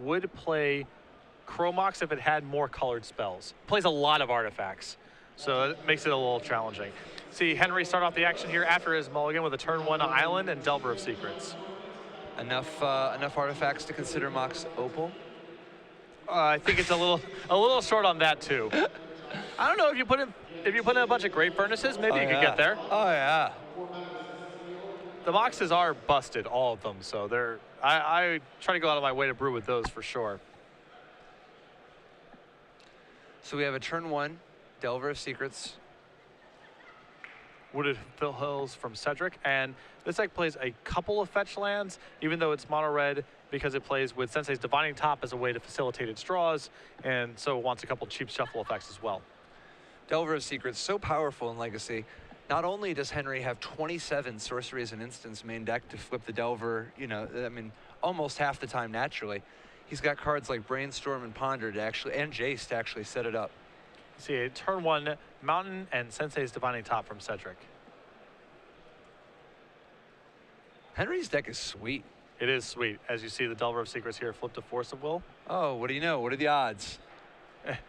would play Chromox if it had more colored spells. Plays a lot of artifacts, so it makes it a little challenging. See Henry start off the action here after his mulligan with a turn 1 Island and Delver of Secrets. Enough artifacts to consider Mox Opal? I think it's a little short on that too. I don't know if you put in a bunch of Great Furnaces, maybe you could get there. Oh yeah. The Moxes are busted, all of them, so they're. I try to go out of my way to brew with those for sure. So we have a turn 1 Delver of Secrets. Wooded Hills from Cedric, and this deck plays a couple of fetch lands, even though it's mono red, because it plays with Sensei's Divining Top as a way to facilitate its draws, and so it wants a couple cheap shuffle effects as well. Delver of Secrets, so powerful in Legacy. Not only does Henry have 27 sorceries and instants main deck to flip the Delver, you know, I mean, almost half the time naturally. He's got cards like Brainstorm and Ponder to actually, and Jace to actually set it up. See a turn 1 Mountain and Sensei's Divining Top from Cedric. Henry's deck is sweet. It is sweet. As you see the Delver of Secrets here flip to Force of Will. Oh, what do you know? What are the odds?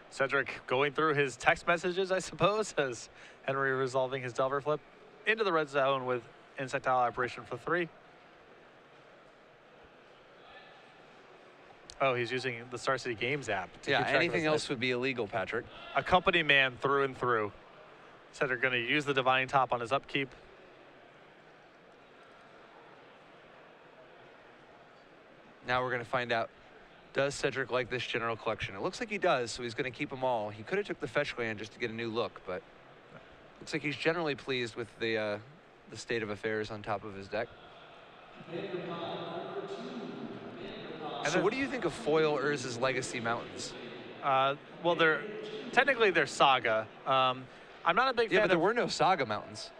Cedric going through his text messages, I suppose, as Henry resolving his Delver flip into the red zone with Insectile Aberration for 3. Oh, he's using the Star City Games app. Yeah, anything else would be illegal, Patrick. A company man through and through. Cedric going to use the Divining Top on his upkeep. Now we're going to find out, does Cedric like this general collection? It looks like he does, so he's going to keep them all. He could have took the fetch land just to get a new look, but looks like he's generally pleased with the state of affairs on top of his deck. So what do you think of foil Urza's Legacy Mountains? Well, they're Saga. I'm not a big fan but there of... were no Saga Mountains.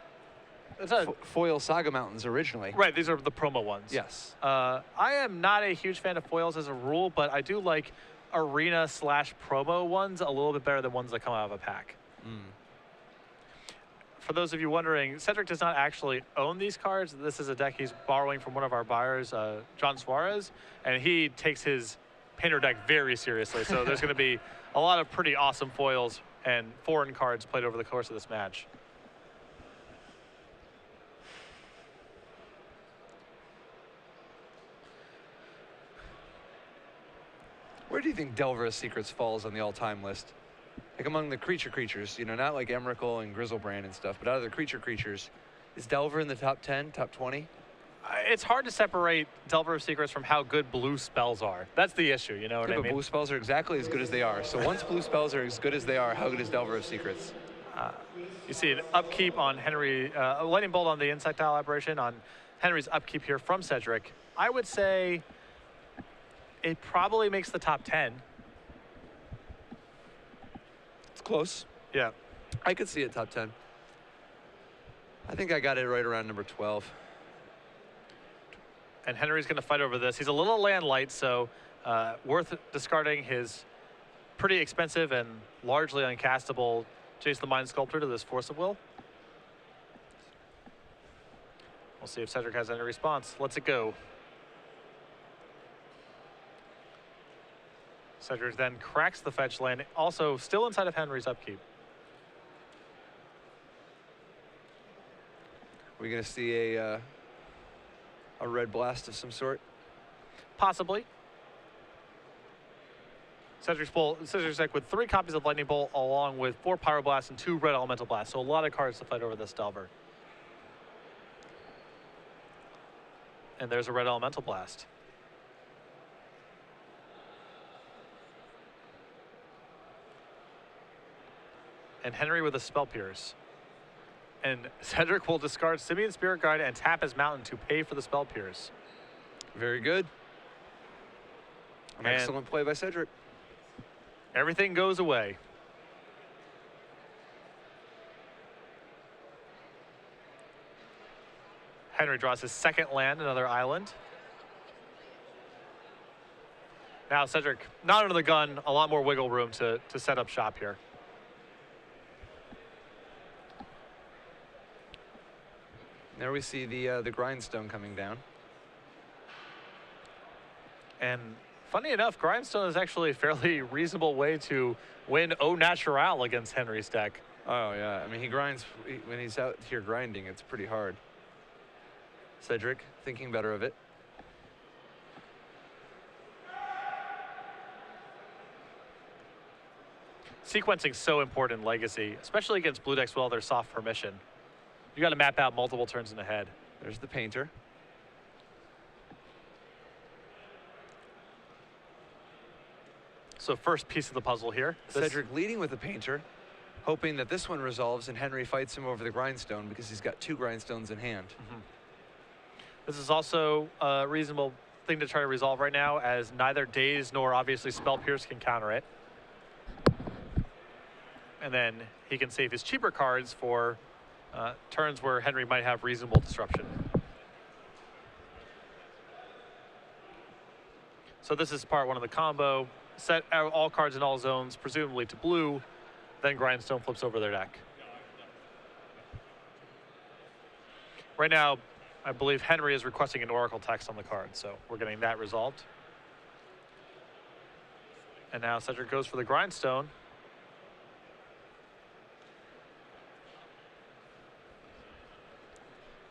It's a foil Saga Mountains originally. Right, these are the promo ones. Yes. I am not a huge fan of foils as a rule, but I do like arena/promo ones a little bit better than ones that come out of a pack. For those of you wondering, Cedric does not actually own these cards. This is a deck he's borrowing from one of our buyers, John Suarez, and he takes his painter deck very seriously. So there's going to be a lot of pretty awesome foils and foreign cards played over the course of this match. Where do you think Delver of Secrets falls on the all-time list? Like among the creatures, you know, not like Emrakul and Grizzlebrand and stuff, but out of the creatures, is Delver in the top 10, top 20? It's hard to separate Delver of Secrets from how good blue spells are. That's the issue, you know what I mean? But blue spells are exactly as good as they are. So once blue spells are as good as they are, how good is Delver of Secrets? You see an upkeep on Henry, a Lightning Bolt on the Insectile Aberration on Henry's upkeep here from Cedric. I would say it probably makes the top 10. It's close. Yeah. I could see it top 10. I think I got it right around number 12. And Henry's going to fight over this. He's a little land light, so worth discarding his pretty expensive and largely uncastable Jace the Mind Sculptor to this Force of Will. We'll see if Cedric has any response. Let's it go. Cedric then cracks the fetch land, also still inside of Henry's upkeep. We're going to see a red blast of some sort? Possibly. Cedric's deck with 3 copies of Lightning Bolt along with 4 Pyroblasts and 2 red Elemental Blasts. So a lot of cards to fight over this Delver. And there's a red Elemental Blast. And Henry with a Spell Pierce. And Cedric will discard Simian Spirit Guide and tap his mountain to pay for the Spell Pierce. Very good. An excellent play by Cedric. Everything goes away. Henry draws his second land, another island. Now Cedric, not under the gun, a lot more wiggle room to set up shop here. There we see the grindstone coming down. And Funny enough, Grindstone is actually a fairly reasonable way to win au natural against Henry's deck. Oh, yeah. I mean, he grinds when he's out here grinding. It's pretty hard. Cedric thinking better of it. Sequencing so important in Legacy, especially against blue decks with all their soft permission. You got to map out multiple turns in the head. There's the painter. So first piece of the puzzle here. Cedric leading with the painter, hoping that this one resolves and Henry fights him over the grindstone because he's got 2 grindstones in hand. This is also a reasonable thing to try to resolve right now, as neither Daze nor obviously Spell Pierce can counter it. And then he can save his cheaper cards for turns where Henry might have reasonable disruption. So this is part 1 of the combo. Set all cards in all zones, presumably to blue, then Grindstone flips over their deck. Right now, I believe Henry is requesting an Oracle text on the card, so we're getting that resolved. And now Cedric goes for the Grindstone.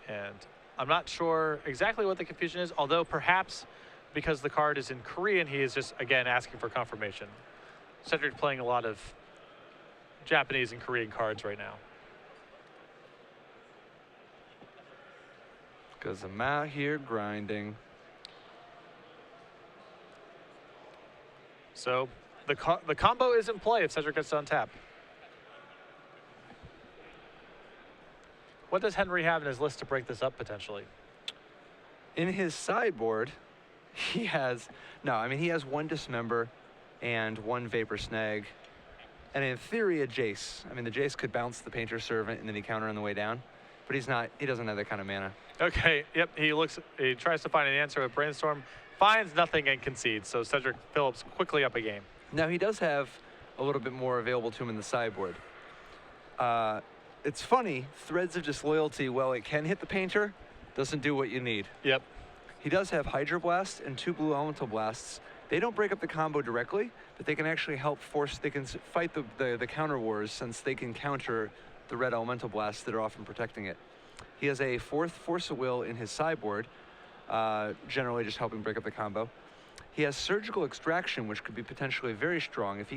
And I'm not sure exactly what the confusion is, although perhaps because the card is in Korean, he is just, again, asking for confirmation. Cedric playing a lot of Japanese and Korean cards right now. Because I'm out here grinding. So the combo is in play if Cedric gets to untap. What does Henry have in his list to break this up potentially? In his sideboard, he has, he has 1 Dismember and 1 Vapor Snag. And in theory, a Jace. I mean, the Jace could bounce the Painter Servant and then he counter on the way down. But he doesn't have that kind of mana. Okay, yep, he tries to find an answer with Brainstorm, finds nothing and concedes. So Cedric Phillips quickly up a game. Now, he does have a little bit more available to him in the sideboard. It's funny, Threads of Disloyalty, while it can hit the Painter, doesn't do what you need. Yep. He does have Hydro Blast and 2 Blue Elemental Blasts. They don't break up the combo directly, but they can actually help they can fight the counter wars, since they can counter the red Elemental Blasts that are often protecting it. He has a 4th Force of Will in his sideboard, generally just helping break up the combo. He has Surgical Extraction, which could be potentially very strong. If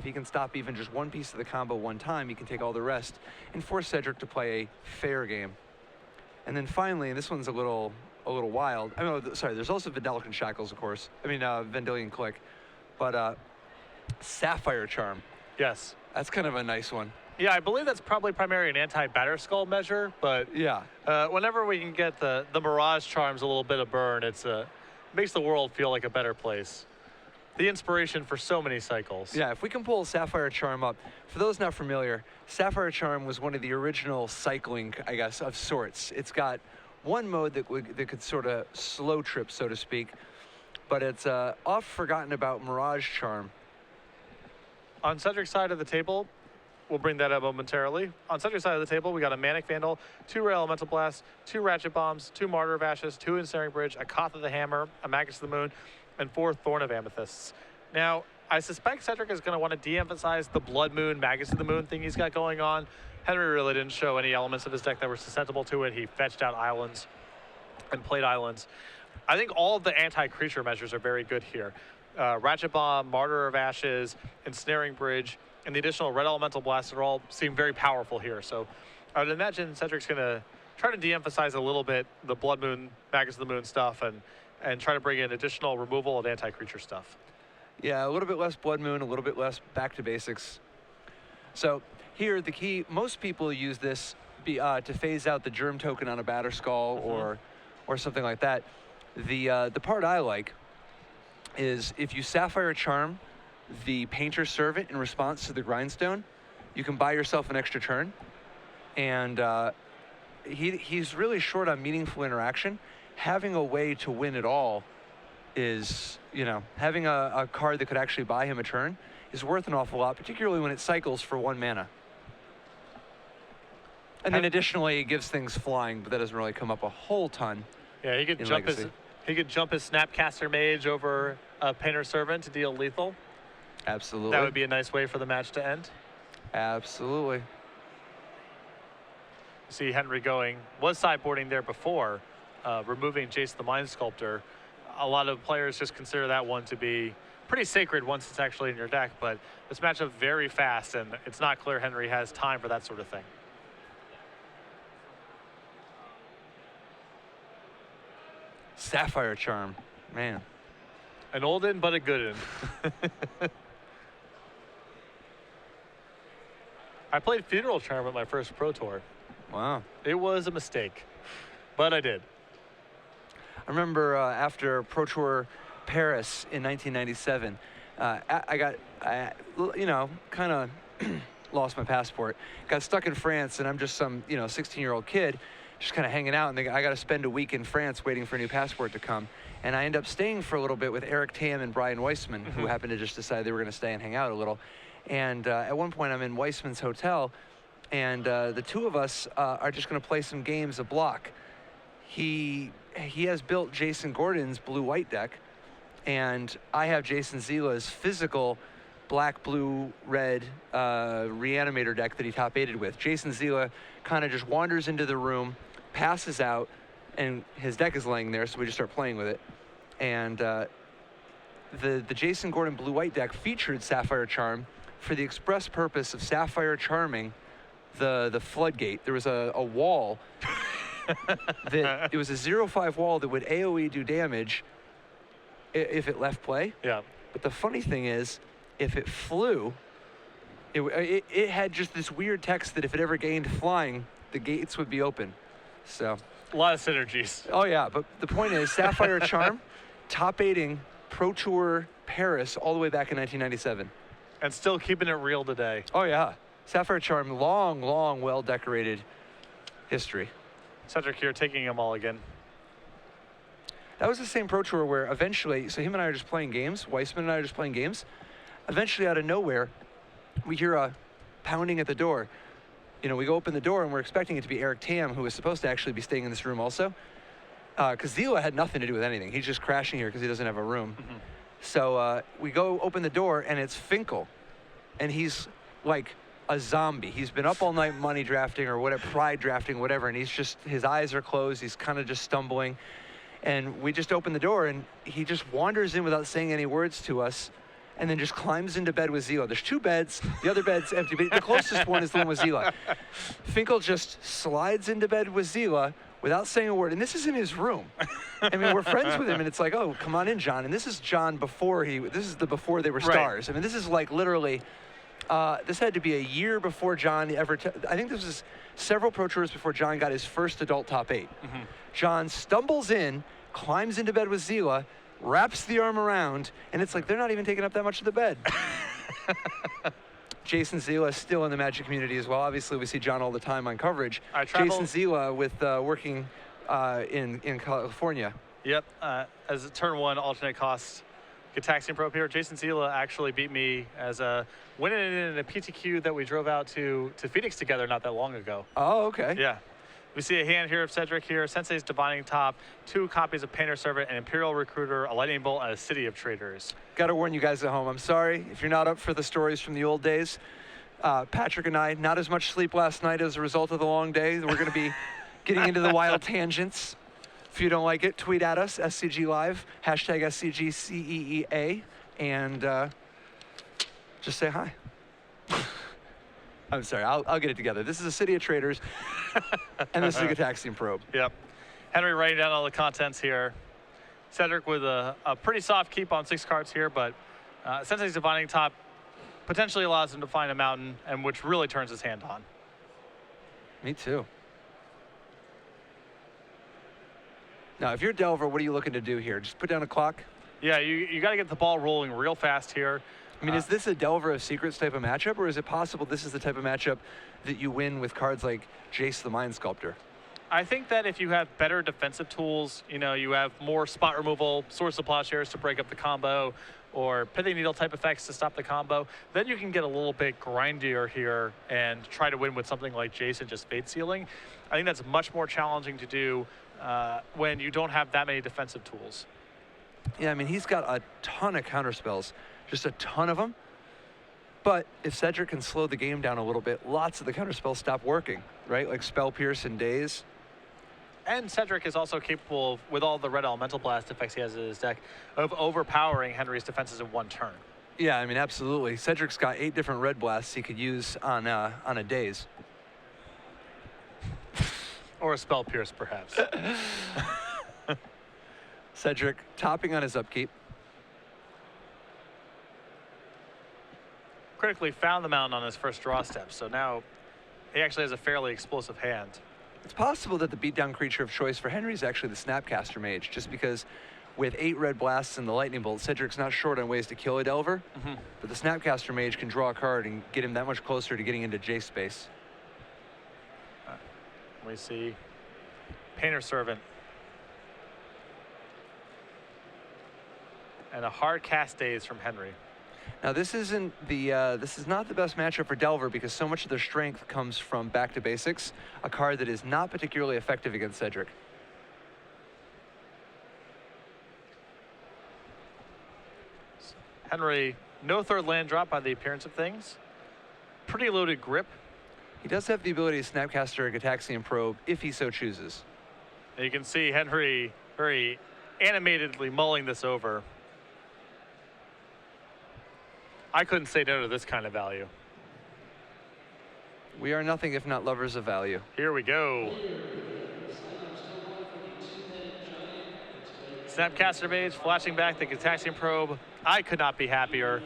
he can stop even just 1 piece of the combo 1 time, he can take all the rest and force Cedric to play a fair game. And then finally, and this one's a little wild. Sorry, there's also Vendelican Shackles, of course. Vendilion Click. But Sapphire Charm. Yes. That's kind of a nice one. Yeah, I believe that's probably primarily an anti-Batterskull measure, but yeah, whenever we can get the Mirage Charms a little bit of burn, it's makes the world feel like a better place. The inspiration for so many cycles. Yeah, if we can pull Sapphire Charm up. For those not familiar, Sapphire Charm was one of the original cycling, I guess, of sorts. It's got 1 mode that could sort of slow trip, so to speak, but it's oft forgotten about Mirage Charm. On Cedric's side of the table, we'll bring that up momentarily. On Cedric's side of the table, we got a Manic Vandal, 2 Red Elemental Blasts, 2 Ratchet Bombs, 2 Martyr of Ashes, 2 Ensnaring Bridge, a Koth of the Hammer, a Magus of the Moon, and 4 Thorn of Amethysts. Now, I suspect Cedric is going to want to de-emphasize the Blood Moon, Magus of the Moon thing he's got going on. Henry really didn't show any elements of his deck that were susceptible to it. He fetched out islands and played islands. I think all of the anti-creature measures are very good here. Ratchet Bomb, Martyr of Ashes, Ensnaring Bridge, and the additional Red Elemental Blasts are all seem very powerful here. So I would imagine Cedric's going to try to de-emphasize a little bit the Blood Moon, Magus of the Moon stuff and try to bring in additional removal of anti-creature stuff. Yeah, a little bit less Blood Moon, a little bit less back to basics. So here, the key, most people use this to phase out the Germ token on a Batterskull or something like that. The part I like is if you Sapphire Charm the Painter Servant in response to the Grindstone, you can buy yourself an extra turn. And he's really short on meaningful interaction. Having a way to win it all is, having a card that could actually buy him a turn is worth an awful lot, particularly when it cycles for 1 mana. And then additionally, it gives things flying, but that doesn't really come up a whole ton. Yeah, he could He could jump his Snapcaster Mage over a Painter Servant to deal lethal. Absolutely. That would be a nice way for the match to end. Absolutely. See Henry was sideboarding there before, removing Jace the Mind Sculptor. A lot of players just consider that one to be pretty sacred once it's actually in your deck, but this matchup very fast, and it's not clear Henry has time for that sort of thing. Sapphire Charm, man. An old in, but a good in. I played Funeral Charm at my first Pro Tour. Wow. It was a mistake, but I did. I remember after Pro Tour Paris in 1997, I kind of lost my passport. Got stuck in France, and I'm just some, 16-year-old kid, just kind of hanging out. And I got to spend a week in France waiting for a new passport to come. And I end up staying for a little bit with Eric Tam and Brian Weissman, who happened to just decide they were going to stay and hang out a little. And at one point, I'm in Weissman's hotel, and the two of us are just going to play some games of block. He has built Jason Gordon's blue-white deck, and I have Jason Zila's physical black, blue, red reanimator deck that he top-8'd with. Jason Zila kind of just wanders into the room, passes out, and his deck is laying there, so we just start playing with it. And the Jason Gordon blue-white deck featured Sapphire Charm for the express purpose of Sapphire Charming the floodgate. There was a wall that it was a 0/5 wall that would AoE do damage if it left play. Yeah. But the funny thing is, if it flew, it had just this weird text that if it ever gained flying, the gates would be open. So a lot of synergies. Oh yeah, but the point is, Sapphire Charm, top-8ing Pro Tour Paris all the way back in 1997. And still keeping it real today. Oh yeah, Sapphire Charm, long, well-decorated history. Cedric here taking them all again. That was the same Pro Tour where eventually, so him and I are just playing games, Weissman and I are just playing games. Eventually, out of nowhere, we hear a pounding at the door. We go open the door and we're expecting it to be Eric Tam, who was supposed to actually be staying in this room also. Because Zila had nothing to do with anything. He's just crashing here because he doesn't have a room. So we go open the door and it's Finkel. And he's like a zombie. He's been up all night money drafting or whatever, pride drafting, whatever. And his eyes are closed. He's kind of just stumbling. And we just open the door and he just wanders in without saying any words to us, and then just climbs into bed with Zila. There's 2 beds, the other bed's empty, but the closest one is the one with Zila. Finkel just slides into bed with Zila without saying a word, and this is in his room. I mean, we're friends with him, and it's like, oh, come on in, John. And this is John before before they were stars. Right. I mean, this is like literally, this had to be a year before John ever, I think this was several Pro Tours before John got his first adult top-8. John stumbles in, climbs into bed with Zila, wraps the arm around, and it's like they're not even taking up that much of the bed. Jason Zila is still in the Magic community as well. Obviously, we see John all the time on coverage. Jason Zila with working in California. Yep, as a turn 1 alternate cost Gitaxian Pro here. Jason Zila actually beat me as a winning in a PTQ that we drove out to Phoenix together not that long ago. Oh, okay. Yeah. We see a hand here of Cedric here. Sensei's Divining Top, 2 copies of Painter Servant, an Imperial Recruiter, a Lightning Bolt, and a City of Traders. Got to warn you guys at home. I'm sorry if you're not up for the stories from the old days. Patrick and I, not as much sleep last night as a result of the long day. We're going to be getting into the wild tangents. If you don't like it, tweet at us, SCG Live, hashtag SCGSEA, and just say hi. I'm sorry, I'll get it together. This is a City of Traders, and this is a Gitaxian Probe. Yep. Henry writing down all the contents here. Cedric with a pretty soft keep on 6 cards here, but Sensei's Divining Top potentially allows him to find a mountain, and which really turns his hand on. Me too. Now, if you're Delver, what are you looking to do here? Just put down a clock? Yeah, you got to get the ball rolling real fast here. I mean, is this a Delver of Secrets type of matchup, or is it possible this is the type of matchup that you win with cards like Jace the Mind Sculptor? I think that if you have better defensive tools, you have more spot removal, Source of Plowshares to break up the combo, or Pithing Needle type effects to stop the combo, then you can get a little bit grindier here and try to win with something like Jace and just Fate Sealing. I think that's much more challenging to do when you don't have that many defensive tools. Yeah, I mean, he's got a ton of counter spells, just a ton of them. But if Cedric can slow the game down a little bit, lots of the counter spells stop working, right? Like Spell Pierce and Daze. And Cedric is also capable, with all the red elemental blast effects he has in his deck, of overpowering Henry's defenses in one turn. Yeah, I mean, absolutely. Cedric's got 8 different red blasts he could use on a Daze. Or a Spell Pierce, perhaps. Cedric topping on his upkeep. Critically found the mountain on his first draw step, so now he actually has a fairly explosive hand. It's possible that the beatdown creature of choice for Henry is actually the Snapcaster Mage, just because with 8 red blasts and the Lightning Bolt, Cedric's not short on ways to kill a Delver, but the Snapcaster Mage can draw a card and get him that much closer to getting into Jace space. We see Painter Servant. And a hard cast Daze from Henry. Now this isn't the this is not the best matchup for Delver because so much of their strength comes from Back to Basics, a card that is not particularly effective against Cedric. Henry, no third land drop by the appearance of things. Pretty loaded grip. He does have the ability to Snapcaster a Gataxian Probe if he so chooses. And you can see Henry very animatedly mulling this over. I couldn't say no to this kind of value. We are nothing if not lovers of value. Here we go. Snapcaster Mage flashing back the Gataxian Probe. I could not be happier.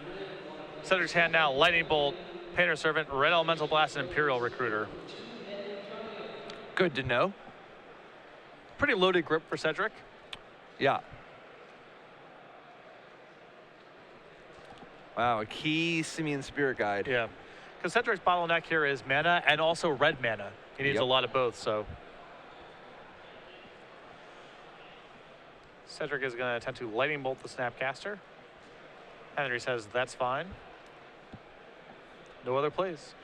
Cedric's hand now, Lightning Bolt, Painter Servant, Red Elemental Blast, and Imperial Recruiter. Good to know. Pretty loaded grip for Cedric. Yeah. Wow, a key Simian Spirit Guide. Yeah, because Cedric's bottleneck here is mana and also red mana. He needs a lot of both, so. Cedric is going to attempt to Lightning Bolt the Snapcaster. Henry says that's fine. No other plays.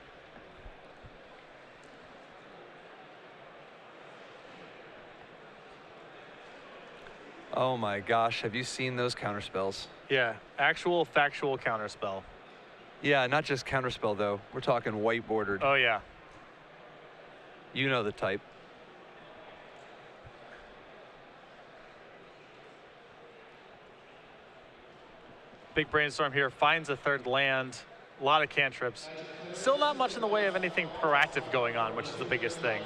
Oh my gosh, have you seen those counterspells? Yeah, actual factual counterspell. Yeah, not just counterspell though. We're talking white bordered. Oh yeah. You know the type. Big brainstorm here, finds a third land, a lot of cantrips. Still not much in the way of anything proactive going on, which is the biggest thing.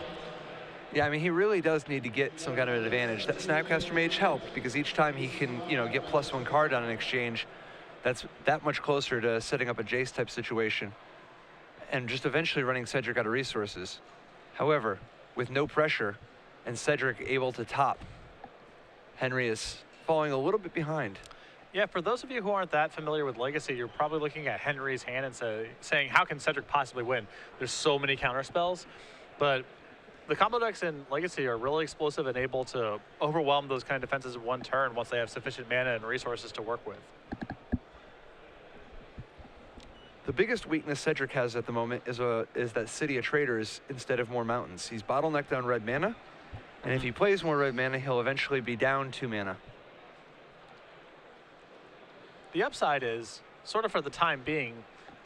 Yeah, I mean, he really does need to get some kind of an advantage. That Snapcaster Mage helped because each time he can, get +1 card on an exchange, that's that much closer to setting up a Jace type situation and just eventually running Cedric out of resources. However, with no pressure and Cedric able to top, Henry is falling a little bit behind. Yeah, for those of you who aren't that familiar with Legacy, you're probably looking at Henry's hand and saying, how can Cedric possibly win? There's so many counterspells, but the combo decks in Legacy are really explosive and able to overwhelm those kind of defenses in one turn once they have sufficient mana and resources to work with. The biggest weakness Cedric has at the moment is that City of Traders instead of more mountains. He's bottlenecked on red mana, and if he plays more red mana, he'll eventually be down 2 mana. The upside is, sort of for the time being,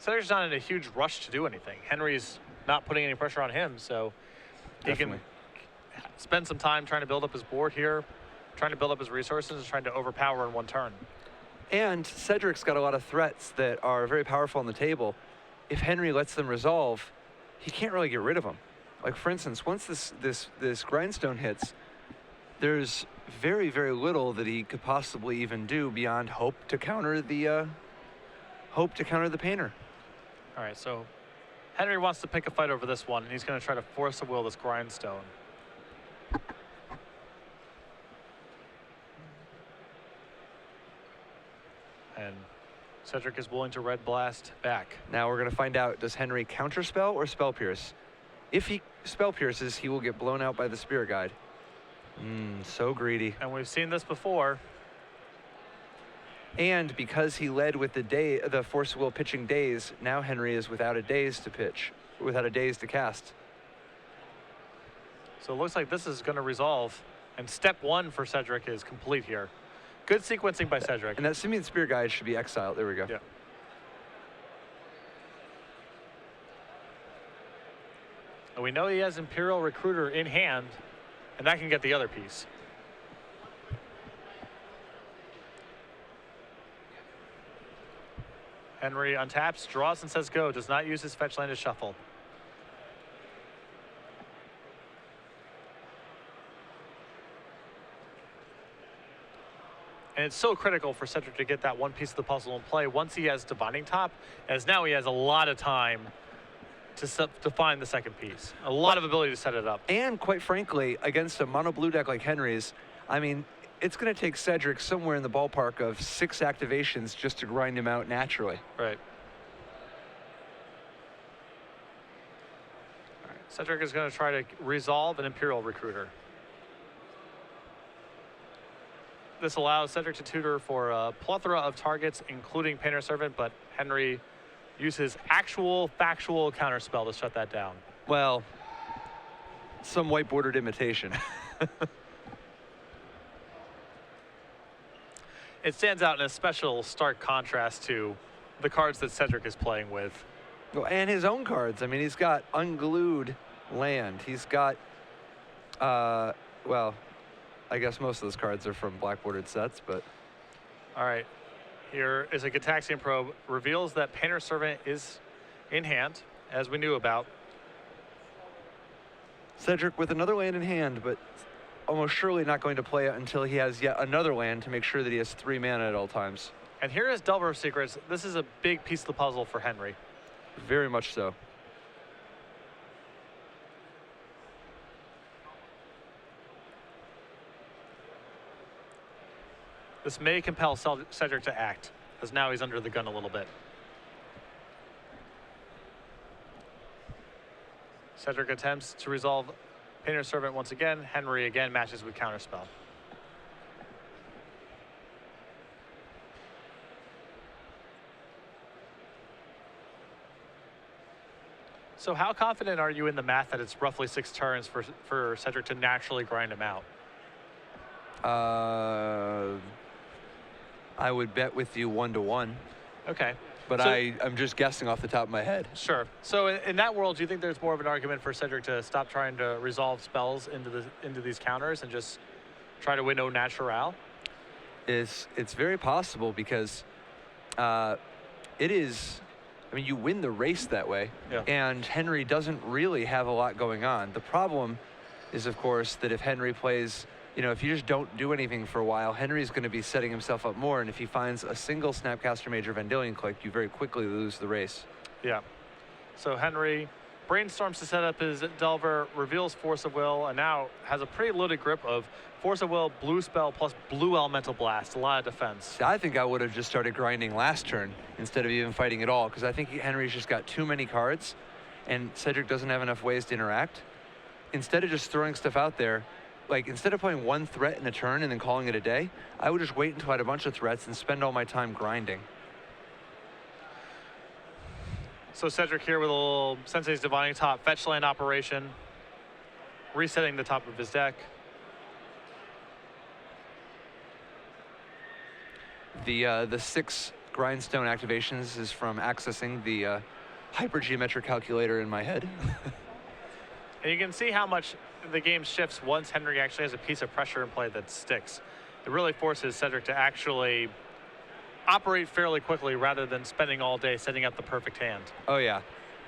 Cedric's not in a huge rush to do anything. Henry's not putting any pressure on him, so he can spend some time trying to build up his board here, trying to build up his resources, and trying to overpower in one turn. And Cedric's got a lot of threats that are very powerful on the table. If Henry lets them resolve, he can't really get rid of them. Like for instance, once this grindstone hits, there's very, very little that he could possibly even do beyond hope to counter the painter. All right, so Henry wants to pick a fight over this one, and he's going to try to force a will this grindstone. And Cedric is willing to red blast back. Now we're going to find out, does Henry counterspell or spell pierce? If he spell pierces, he will get blown out by the Spirit Guide. So greedy. And we've seen this before. And because he led with the Force Will pitching Daze, now Henry is without a Daze to pitch, without a Daze to cast. So it looks like this is going to resolve, And step one for Cedric is complete here. Good sequencing by Cedric. And that Simian Spear guide should be exiled. There we go. Yeah. And we know he has Imperial Recruiter in hand, and that can get the other piece. Henry untaps, draws and says go, does not use his fetch land to shuffle. And it's so critical for Cedric to get that one piece of the puzzle in play once he has Divining Top, as now he has a lot of time to find the second piece. A lot of ability to set it up. And quite frankly, against a mono blue deck like Henry's, I mean, it's going to take Cedric somewhere in the ballpark of 6 activations just to grind him out naturally. Right. All right. Cedric is going to try to resolve an Imperial Recruiter. This allows Cedric to tutor for a plethora of targets, including Painter Servant, but Henry uses actual factual counterspell to shut that down. Well, some white-bordered imitation. It stands out in a special stark contrast to the cards that Cedric is playing with. Well, and his own cards. I mean, he's got Unglued Land. He's got, well, I guess most of those cards are from black-bordered sets, but. All right, here is a Gitaxian Probe. Reveals that Painter Servant is in hand, as we knew about. Cedric with another land in hand, but almost surely not going to play it until he has yet another land to make sure that he has 3 mana at all times. And here is Delver of Secrets. This is a big piece of the puzzle for Henry. Very much so. This may compel Cedric to act, as now he's under the gun a little bit. Cedric attempts to resolve Painter Servant once again. Henry again matches with Counterspell. So how confident are you in the math that it's roughly 6 turns for Cedric to naturally grind him out? I would bet with you 1-to-1. Okay. But so, I'm just guessing off the top of my head. Sure. So in that world, do you think there's more of an argument for Cedric to stop trying to resolve spells into these counters and just try to win au natural? It's very possible because it is. I mean, you win the race that way, yeah. And Henry doesn't really have a lot going on. The problem is, of course, that if Henry plays, you know, if you just don't do anything for a while, Henry's going to be setting himself up more, and if he finds a single Snapcaster Major Vendilion Click, you very quickly lose the race. Yeah. So Henry brainstorms to set up his Delver, reveals Force of Will, and now has a pretty loaded grip of Force of Will, Blue Spell, plus Blue Elemental Blast. A lot of defense. I think I would have just started grinding last turn instead of even fighting at all, because I think Henry's just got too many cards, and Cedric doesn't have enough ways to interact. Instead of just throwing stuff out there, like instead of playing 1 threat in a turn and then calling it a day, I would just wait until I had a bunch of threats and spend all my time grinding. So Cedric here with a little Sensei's Divining Top fetch land operation, resetting the top of his deck. The 6 grindstone activations is from accessing the hypergeometric calculator in my head. And you can see how much the game shifts once Henry actually has a piece of pressure in play that sticks. It really forces Cedric to actually operate fairly quickly rather than spending all day setting up the perfect hand. Oh yeah,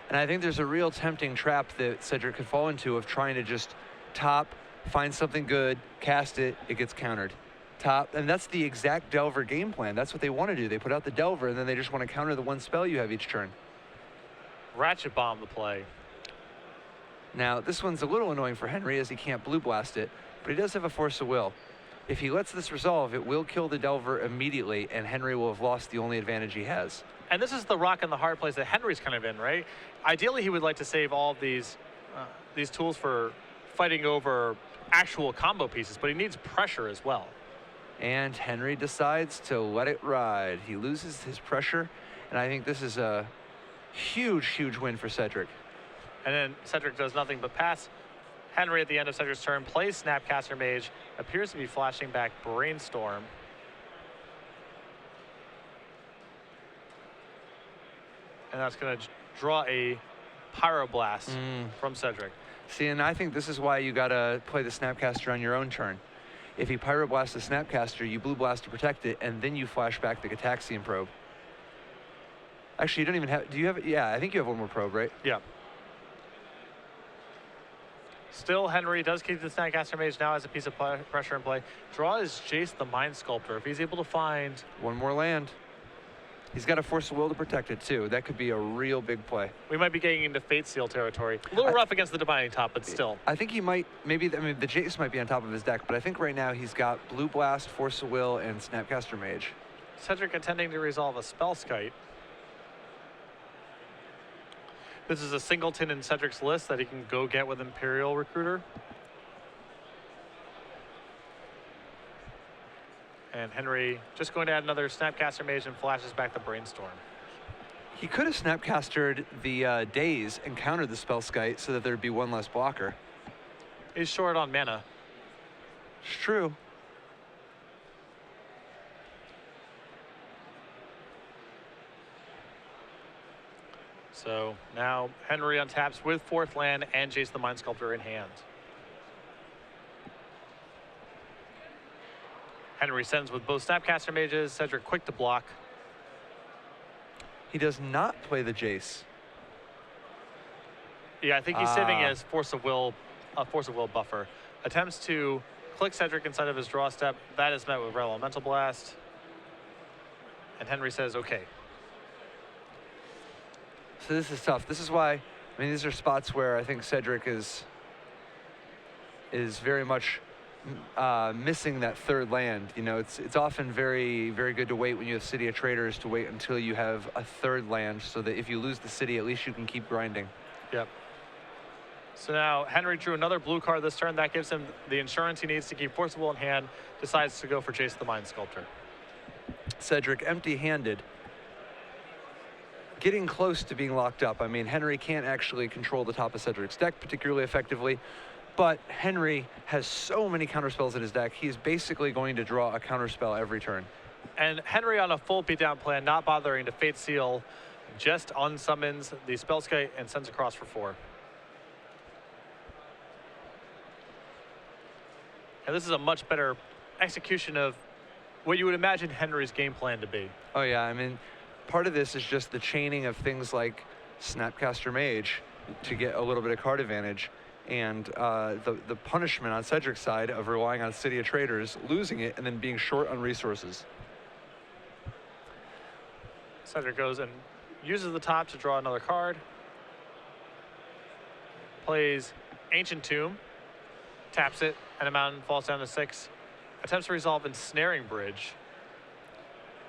and I think there's a real tempting trap that Cedric could fall into of trying to just top, find something good, cast it, it gets countered. Top, and that's the exact Delver game plan. That's what they want to do. They put out the Delver and then they just want to counter the 1 spell you have each turn. Ratchet Bomb the play. Now, this one's a little annoying for Henry as he can't Blue Blast it, but he does have a Force of Will. If he lets this resolve, it will kill the Delver immediately, and Henry will have lost the only advantage he has. And this is the rock and the hard place that Henry's kind of in, right? Ideally, he would like to save all of these tools for fighting over actual combo pieces, but he needs pressure as well. And Henry decides to let it ride. He loses his pressure, and I think this is a huge, huge win for Cedric. And then Cedric does nothing but pass. Henry at the end of Cedric's turn plays Snapcaster Mage, appears to be flashing back Brainstorm. And that's going to draw a Pyroblast from Cedric. See, and I think this is why you got to play the Snapcaster on your own turn. If you Pyroblast the Snapcaster, you Blue Blast to protect it, and then you flash back the Gataxian Probe. Actually, you don't even have, do you have, yeah, I think you have one more probe, right? Yeah. Still, Henry does keep the Snapcaster Mage, now has a piece of pressure in play. Draw is Jace the Mind Sculptor. If he's able to find one more land. He's got a Force of Will to protect it, too. That could be a real big play. We might be getting into Fate Seal territory. A little rough against the Divining Top, but still. I think he might, maybe, I mean, the Jace might be on top of his deck, but I think right now he's got Blue Blast, Force of Will, and Snapcaster Mage. Cedric intending to resolve a Spellskite. This is a singleton in Cedric's list that he can go get with Imperial Recruiter. And Henry just going to add another Snapcaster Mage and flashes back the Brainstorm. He could have Snapcastered the Daze and countered the Spellskite so that there'd be one less blocker. He's short on mana. It's true. So now Henry untaps with 4th land and Jace the Mind Sculptor in hand. Henry sends with both Snapcaster Mages, Cedric quick to block. He does not play the Jace. Yeah, I think he's saving his Force of Will buffer. Attempts to click Cedric inside of his draw step. That is met with Red Elemental Blast. And Henry says, okay. So this is tough. This is why, I mean, these are spots where I think Cedric is very much missing that 3rd land. You know, it's often very, very good to wait when you have City of Traders to wait until you have a 3rd land so that if you lose the city, at least you can keep grinding. Yep. So now Henry drew another blue card this turn. That gives him the insurance he needs to keep Force of Will in hand. Decides to go for Jace the Mind Sculptor. Cedric empty-handed. Getting close to being locked up. I mean, Henry can't actually control the top of Cedric's deck particularly effectively, but Henry has so many counterspells in his deck, he's basically going to draw a counterspell every turn. And Henry on a full beatdown plan, not bothering to Fate Seal, just unsummons the Spellskite and sends across for 4. And this is a much better execution of what you would imagine Henry's game plan to be. Oh yeah, I mean, part of this is just the chaining of things like Snapcaster Mage to get a little bit of card advantage, and the punishment on Cedric's side of relying on City of Traders, losing it, and then being short on resources. Cedric goes and uses the top to draw another card. Plays Ancient Tomb, taps it, and a mountain falls down to 6. Attempts to resolve Ensnaring Bridge.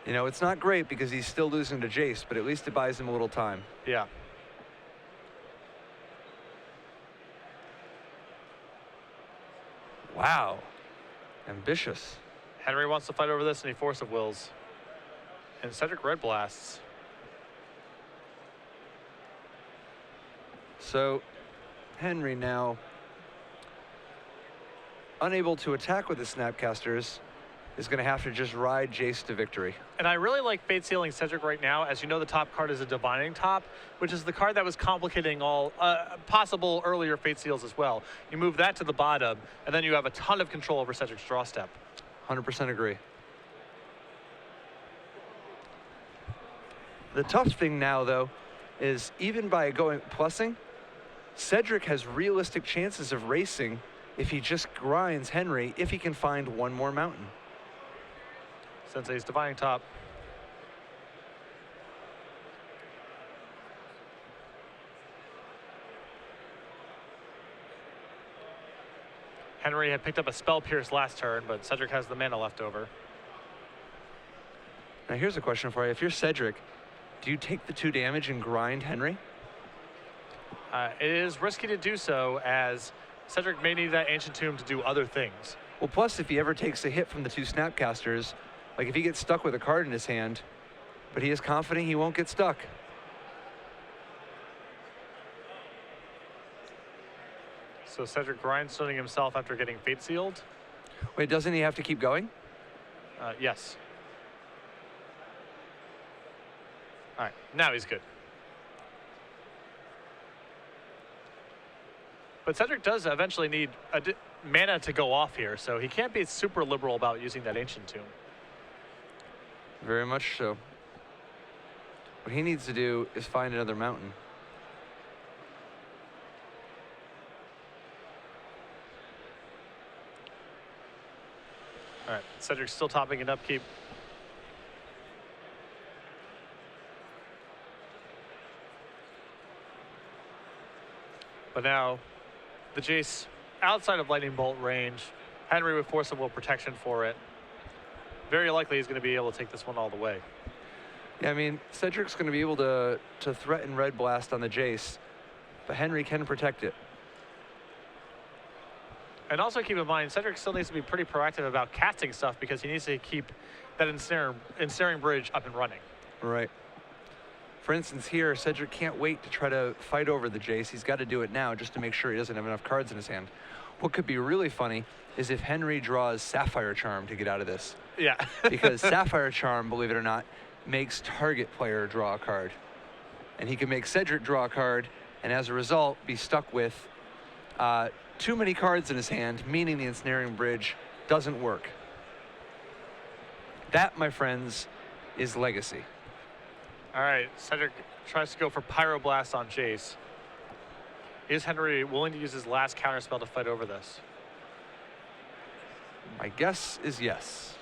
You know, it's not great because he's still losing to Jace, but at least it buys him a little time. Yeah. Wow. Ambitious. Henry wants to fight over this, and he Force of Wills. And Cedric Red Blasts. So, Henry now unable to attack with the Snapcasters is going to have to just ride Jace to victory. And I really like Fate Sealing Cedric right now. As you know, the top card is a Divining Top, which is the card that was complicating all possible earlier Fate Seals as well. You move that to the bottom, and then you have a ton of control over Cedric's draw step. 100% agree. The tough thing now, though, is even by going plussing, Cedric has realistic chances of racing if he just grinds Henry, if he can find one more mountain. Sensei's Divining Top. Henry had picked up a Spell Pierce last turn, but Cedric has the mana left over. Now here's a question for you. If you're Cedric, do you take the 2 damage and grind Henry? It is risky to do so, as Cedric may need that Ancient Tomb to do other things. Well, plus if he ever takes a hit from the 2 Snapcasters, like if he gets stuck with a card in his hand, but he is confident he won't get stuck. So Cedric grindstoning himself after getting Fate Sealed. Wait, doesn't he have to keep going? Yes. All right, now he's good. But Cedric does eventually need mana to go off here, so he can't be super liberal about using that Ancient Tomb. Very much so. What he needs to do is find another mountain. All right, Cedric's still topping in upkeep. But now, the Jace outside of Lightning Bolt range. Henry with Force of Will protection for it. Very likely he's going to be able to take this one all the way. Yeah, I mean, Cedric's going to be able to threaten Red Blast on the Jace, but Henry can protect it. And also keep in mind, Cedric still needs to be pretty proactive about casting stuff because he needs to keep that ensnaring bridge up and running. Right. For instance, here, Cedric can't wait to try to fight over the Jace. He's got to do it now just to make sure he doesn't have enough cards in his hand. What could be really funny is if Henry draws Sapphire Charm to get out of this. Yeah. Because Sapphire Charm, believe it or not, makes target player draw a card. And he can make Cedric draw a card, and as a result, be stuck with too many cards in his hand, meaning the Ensnaring Bridge doesn't work. That, my friends, is Legacy. All right, Cedric tries to go for Pyroblast on Jace. Is Henry willing to use his last counterspell to fight over this? My guess is yes.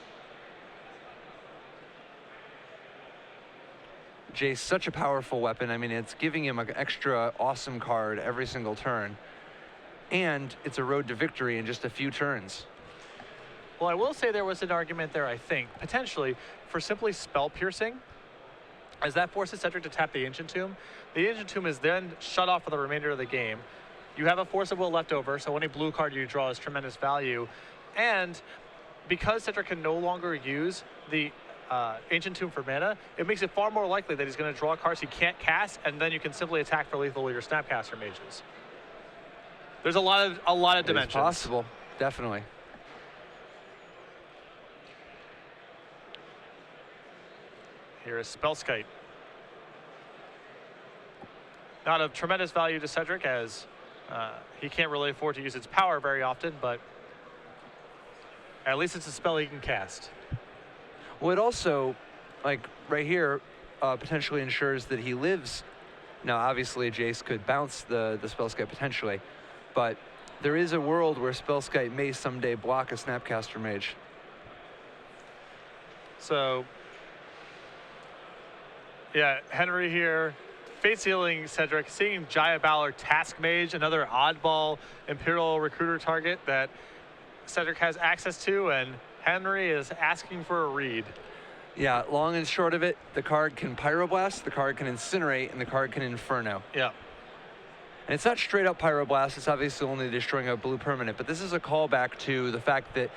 Jace, such a powerful weapon. I mean, it's giving him an extra awesome card every single turn. And it's a road to victory in just a few turns. Well, I will say there was an argument there, I think, potentially, for simply spell piercing. As that forces Cedric to tap the Ancient Tomb. The Ancient Tomb is then shut off for the remainder of the game. You have a Force of Will left over, so any blue card you draw is tremendous value. And because Cedric can no longer use the Ancient Tomb for mana, it makes it far more likely that he's going to draw cards he can't cast, and then you can simply attack for lethal with your Snapcaster mages. There's a lot of dimensions. It's possible, definitely. Here is Spellskite. Not of tremendous value to Cedric, as he can't really afford to use its power very often, but at least it's a spell he can cast. Well, it also, like right here, potentially ensures that he lives. Now, obviously, Jace could bounce the Spellskite potentially, but there is a world where Spellskite may someday block a Snapcaster Mage. So, yeah, Henry here, face healing Cedric, seeing Jaya Balor Task Mage, another oddball Imperial Recruiter target that Cedric has access to, and Henry is asking for a read. Yeah, long and short of it, the card can Pyroblast, the card can Incinerate, and the card can Inferno. Yeah. And it's not straight up Pyroblast, it's obviously only destroying a blue permanent, but this is a callback to the fact that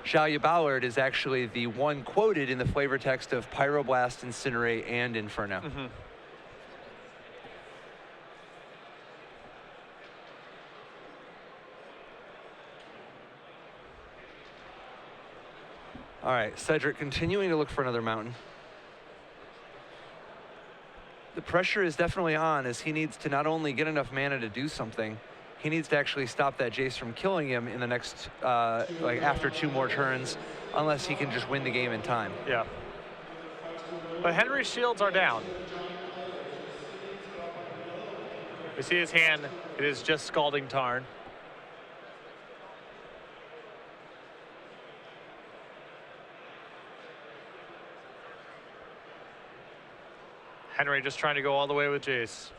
Jaya Ballard is actually the one quoted in the flavor text of Pyroblast, Incinerate, and Inferno. Mm-hmm. All right, Cedric continuing to look for another mountain. The pressure is definitely on, as he needs to not only get enough mana to do something, he needs to actually stop that Jace from killing him in the next, like after 2 more turns, unless he can just win the game in time. Yeah. But Henry's shields are down. We see his hand, it is just Scalding Tarn. Henry just trying to go all the way with Jace.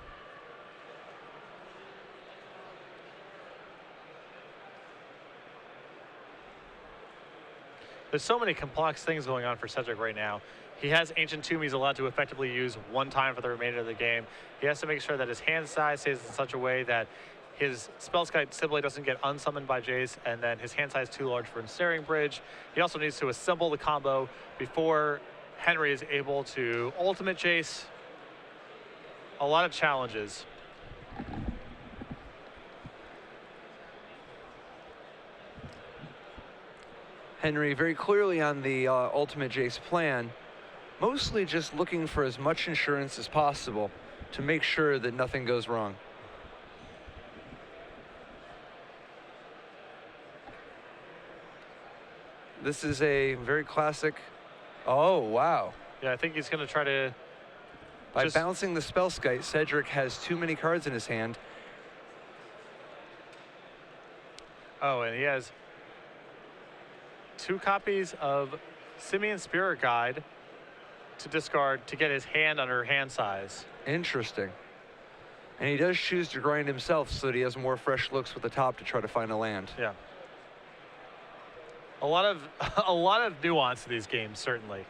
There's so many complex things going on for Cedric right now. He has Ancient Tomb he's allowed to effectively use 1 time for the remainder of the game. He has to make sure that his hand size stays in such a way that his Spellskite simply doesn't get unsummoned by Jace, and then his hand size too large for Ensnaring Bridge. He also needs to assemble the combo before Henry is able to ultimate Jace. A lot of challenges. Henry very clearly on the ultimate Jace plan, mostly just looking for as much insurance as possible to make sure that nothing goes wrong. This is a very classic. Oh, wow. Yeah, I think he's going to try to. By bouncing the Spellskite, Cedric has too many cards in his hand. Oh, and he has 2 copies of Simian Spirit Guide to discard to get his hand under hand size. Interesting. And he does choose to grind himself so that he has more fresh looks with the top to try to find a land. Yeah. A lot of nuance to these games, certainly.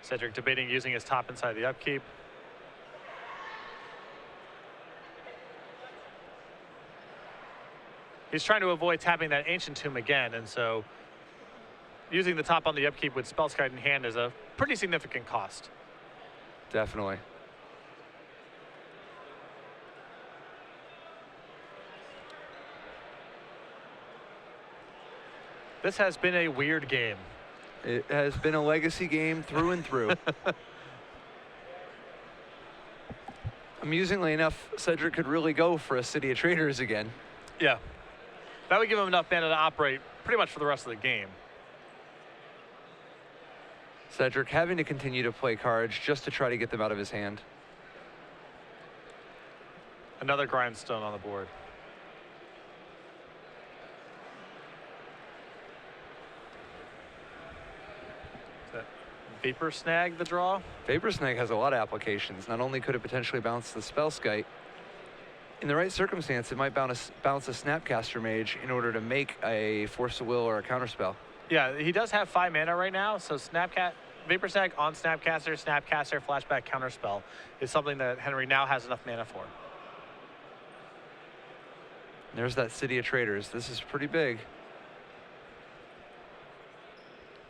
Cedric debating using his top inside the upkeep. He's trying to avoid tapping that Ancient Tomb again, and so using the top on the upkeep with Spellskite in hand is a pretty significant cost. Definitely. This has been a weird game. It has been a legacy game through and through. Amusingly enough, Cedric could really go for a City of Traders again. Yeah. That would give him enough mana to operate pretty much for the rest of the game. Cedric having to continue to play cards just to try to get them out of his hand. Another grindstone on the board. Is that Vapor Snag the draw? Vapor Snag has a lot of applications. Not only could it potentially bounce the Spellskite, in the right circumstance, it might bounce a Snapcaster Mage in order to make a Force of Will or a Counterspell. Yeah, he does have 5 mana right now, so Vapor Snag on Snapcaster, Snapcaster, Flashback, Counterspell is something that Henry now has enough mana for. There's that City of Traders. This is pretty big.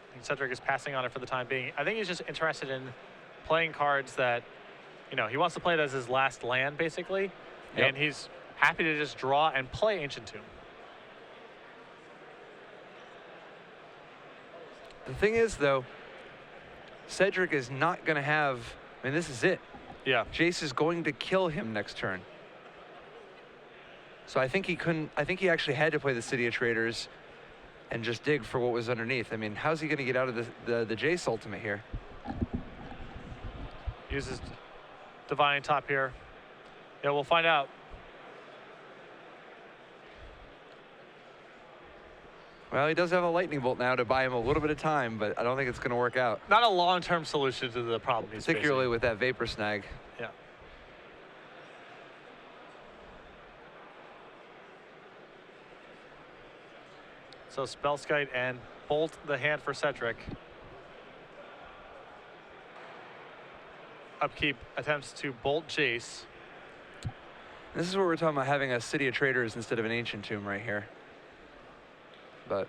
I think Cedric is passing on it for the time being. I think he's just interested in playing cards that, he wants to play it as his last land, basically. Yep. And he's happy to just draw and play Ancient Tomb. The thing is, though, Cedric is not going to have, this is it. Yeah. Jace is going to kill him next turn. So I think he actually had to play the City of Traders and just dig for what was underneath. How's he going to get out of the Jace ultimate here? Uses Divine Top here. Yeah, we'll find out. Well, he does have a Lightning Bolt now to buy him a little bit of time, but I don't think it's going to work out. Not a long-term solution to the problem he's particularly facing. With that Vapor Snag. Yeah. So Spellskite and Bolt the hand for Cedric. Upkeep attempts to Bolt Jace. This is where we're talking about having a City of Traders instead of an Ancient Tomb right here. But.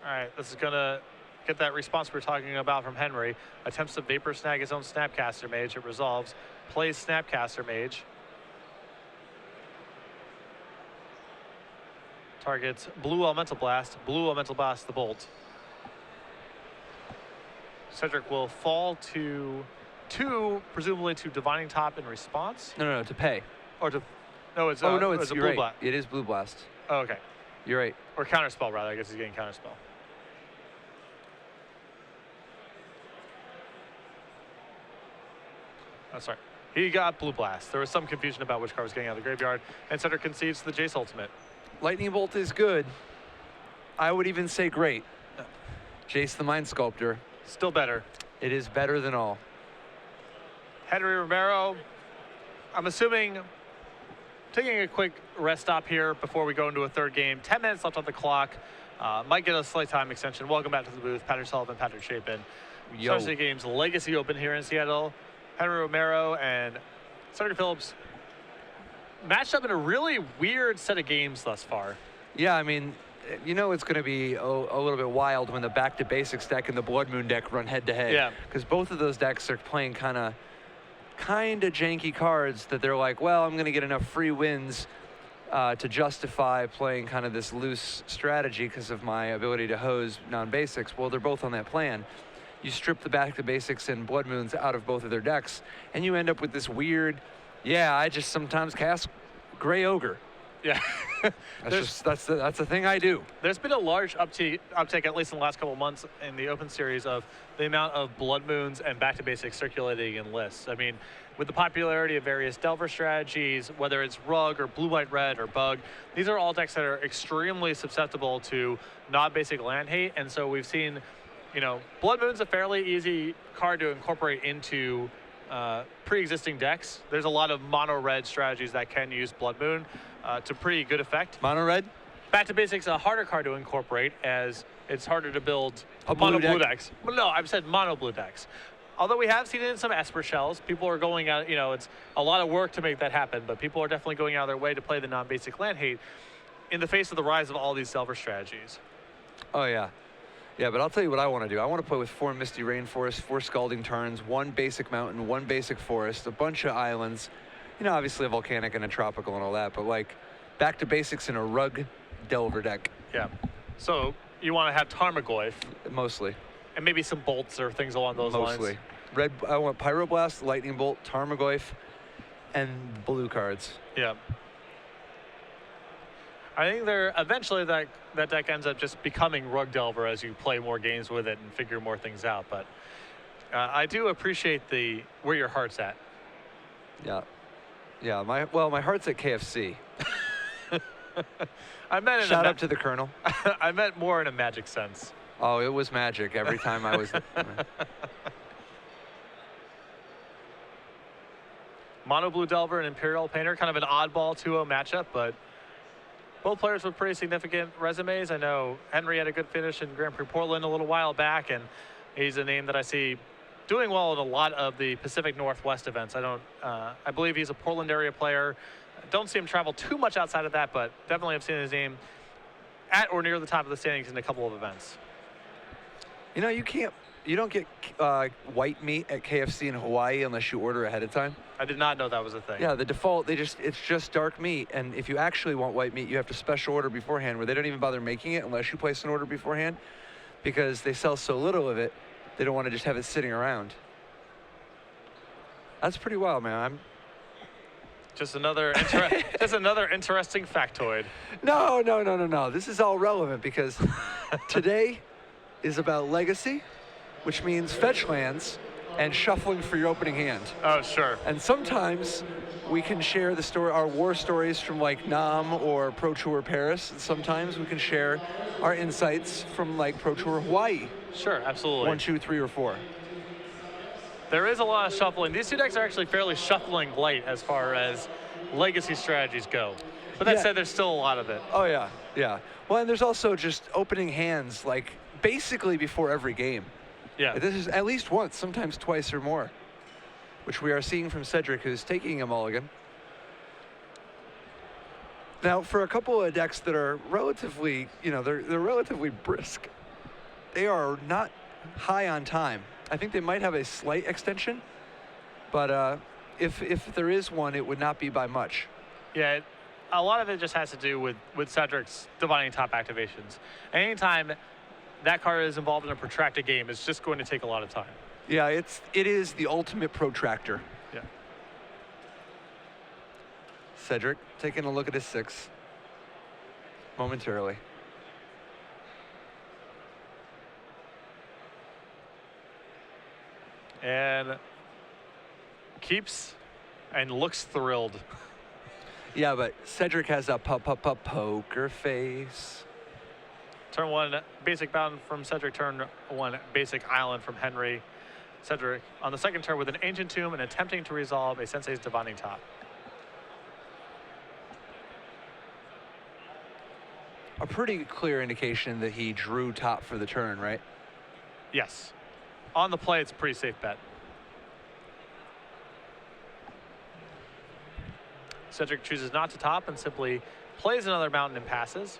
All right, this is going to get that response we were talking about from Henry. Attempts to Vapor Snag his own Snapcaster Mage. It resolves. Plays Snapcaster Mage. Targets Blue Elemental Blast. Blue Elemental Blast the Bolt. Cedric will fall to 2, presumably to Divining Top in response. No, to pay. Or to, no, it's it's a Blue Blue Blast. It is Blue Blast. Oh, okay. You're right. Or Counterspell, rather. I guess he's getting Counterspell. Oh, sorry. He got Blue Blast. There was some confusion about which card was getting out of the graveyard, and Cedric concedes the Jace Ultimate. Lightning Bolt is good. I would even say great. Jace the Mind Sculptor. Still better. It is better than all. Henry Romero, I'm assuming, taking a quick rest stop here before we go into a third game. 10 minutes left on the clock. Might get a slight time extension. Welcome back to the booth. Patrick Sullivan, Patrick Chapin. Stars Games Legacy Open here in Seattle. Henry Romero and Cedric Phillips matched up in a really weird set of games thus far. Yeah, it's going to be a little bit wild when the Back to Basics deck and the Blood Moon deck run head to head. Yeah. Because both of those decks are playing kind of kind of janky cards that they're like, well, I'm going to get enough free wins to justify playing kind of this loose strategy because of my ability to hose non-basics. Well, they're both on that plan. You strip the back to basics and Blood Moons out of both of their decks, and you end up with this weird, yeah, I just sometimes cast Gray Ogre. Yeah. That's the thing I do. There's been a large uptake, at least in the last couple of months, in the Open Series of the amount of Blood Moons and back to basics circulating in lists. I mean, with the popularity of various Delver strategies, whether it's Rug or Blue, White, Red or Bug, these are all decks that are extremely susceptible to non-basic land hate. And so we've seen, you know, Blood Moon's a fairly easy card to incorporate into pre-existing decks. There's a lot of mono-red strategies that can use Blood Moon to pretty good effect. Mono-red? Back to basics, a harder card to incorporate as it's harder to build mono blue decks. Well, no, I've said mono blue decks. Although we have seen it in some Esper shells, people are going out, you know, it's a lot of work to make that happen, but people are definitely going out of their way to play the non-basic land hate in the face of the rise of all these Delver strategies. Oh, yeah. Yeah, but I'll tell you what I want to do. I want to play with 4 Misty Rainforests, 4 Scalding Tarns, 1 basic mountain, 1 basic forest, a bunch of islands. You know, obviously a volcanic and a tropical and all that, but like back to basics in a Rug Delver deck. Yeah. So you want to have Tarmogoyf. Mostly. And maybe some bolts or things along those lines. Mostly. Red, I want Pyroblast, Lightning Bolt, Tarmogoyf, and blue cards. Yeah. I think eventually that deck ends up just becoming Rug Delver as you play more games with it and figure more things out. But I do appreciate where your heart's at. Yeah. Yeah, my heart's at KFC. I meant Shout out to the Colonel. I meant more in a Magic sense. Oh, it was magic every time I was. Mono Blue Delver and Imperial Painter, kind of an oddball 2-0 matchup, but both players with pretty significant resumes. I know Henry had a good finish in Grand Prix Portland a little while back, and he's a name that I see doing well in a lot of the Pacific Northwest events. I believe he's a Portland area player. Don't see him travel too much outside of that, but definitely have seen his name at or near the top of the standings in a couple of events. You know, you don't get white meat at KFC in Hawaii unless you order ahead of time. I did not know that was a thing. Yeah, the default, it's just dark meat. And if you actually want white meat, you have to special order beforehand, where they don't even bother making it unless you place an order beforehand, because they sell so little of it, they don't want to just have it sitting around. That's pretty wild, man. Just another interesting factoid. No. This is all relevant because today is about legacy, which means fetch lands and shuffling for your opening hand. Oh, sure. And sometimes we can share our war stories from like Nam or Pro Tour Paris. And sometimes we can share our insights from like Pro Tour Hawaii. Sure, absolutely. 1, 2, 3, or 4. There is a lot of shuffling. These two decks are actually fairly shuffling light as far as legacy strategies go. But that said, there's still a lot of it. Oh, yeah. Yeah. Well, and there's also just opening hands, like, basically before every game. Yeah. This is at least once, sometimes twice or more, which we are seeing from Cedric, who's taking a mulligan. Now, for a couple of decks that are relatively, they're relatively brisk, they are not high on time. I think they might have a slight extension, but if there is one, it would not be by much. Yeah, a lot of it just has to do with Cedric's Divining Top activations. Anytime that card is involved in a protracted game, it's just going to take a lot of time. Yeah, it is the ultimate protractor. Yeah. Cedric taking a look at his 6 momentarily. And keeps and looks thrilled. Yeah, but Cedric has a poker face. Turn 1, basic mountain from Cedric. Turn 1, basic island from Henry. Cedric on the second turn with an Ancient Tomb and attempting to resolve a Sensei's Divining Top. A pretty clear indication that he drew top for the turn, right? Yes. On the play, it's a pretty safe bet. Cedric chooses not to top and simply plays another mountain and passes.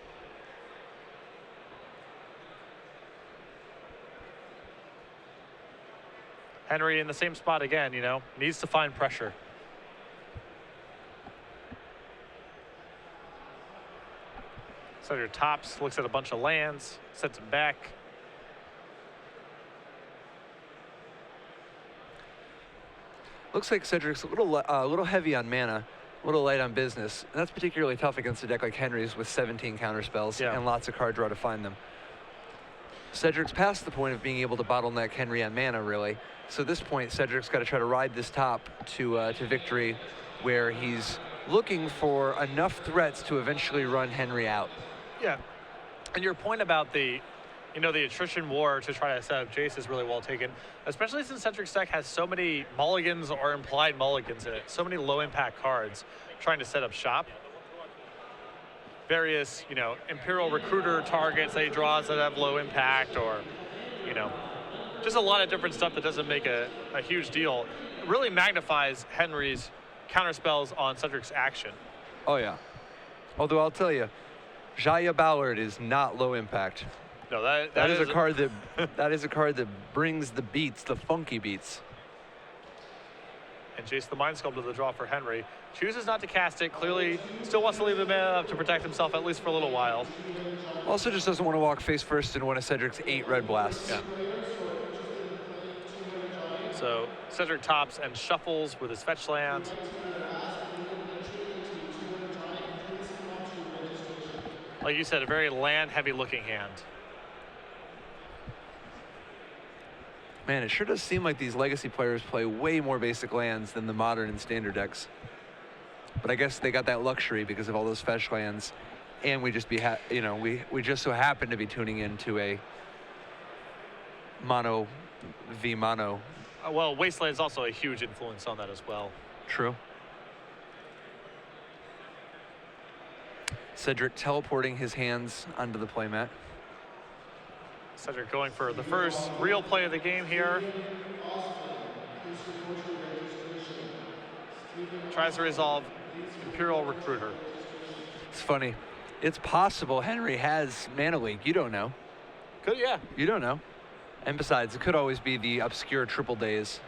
Henry in the same spot again, you know, needs to find pressure. Cedric tops, looks at a bunch of lands, sets him back. Looks like Cedric's a little heavy on mana, a little light on business, and that's particularly tough against a deck like Henry's with 17 counter spells and lots of card draw to find them. Cedric's past the point of being able to bottleneck Henry on mana, really. So at this point, Cedric's got to try to ride this top to victory, where he's looking for enough threats to eventually run Henry out. Yeah, and your point about the attrition war to try to set up Jace is really well taken, especially since Cedric's deck has so many mulligans or implied mulligans in it, so many low impact cards trying to set up shop. Various, Imperial Recruiter targets that he draws that have low impact, or, just a lot of different stuff that doesn't make a huge deal. It really magnifies Henry's counter spells on Cedric's action. Oh yeah. Although I'll tell you, Jaya Ballard is not low impact. No, that is a card that brings the beats, the funky beats. And Jace the Mind Sculptor, the draw for Henry, chooses not to cast it. Clearly, still wants to leave the mana up to protect himself at least for a little while. Also, just doesn't want to walk face first in one of Cedric's 8 red blasts. Yeah. So Cedric tops and shuffles with his fetch land. Like you said, a very land-heavy looking hand. Man, it sure does seem like these legacy players play way more basic lands than the modern and standard decks. But I guess they got that luxury because of all those fetch lands, and we just we just so happen to be tuning into a mono v mono. Well, Wasteland is also a huge influence on that as well. True. Cedric teleporting his hands onto the playmat. Cedric going for the first real play of the game here. Tries to resolve Imperial Recruiter. It's funny. It's possible Henry has Mana Leak. You don't know. Could, yeah. You don't know. And besides, it could always be the obscure triple days.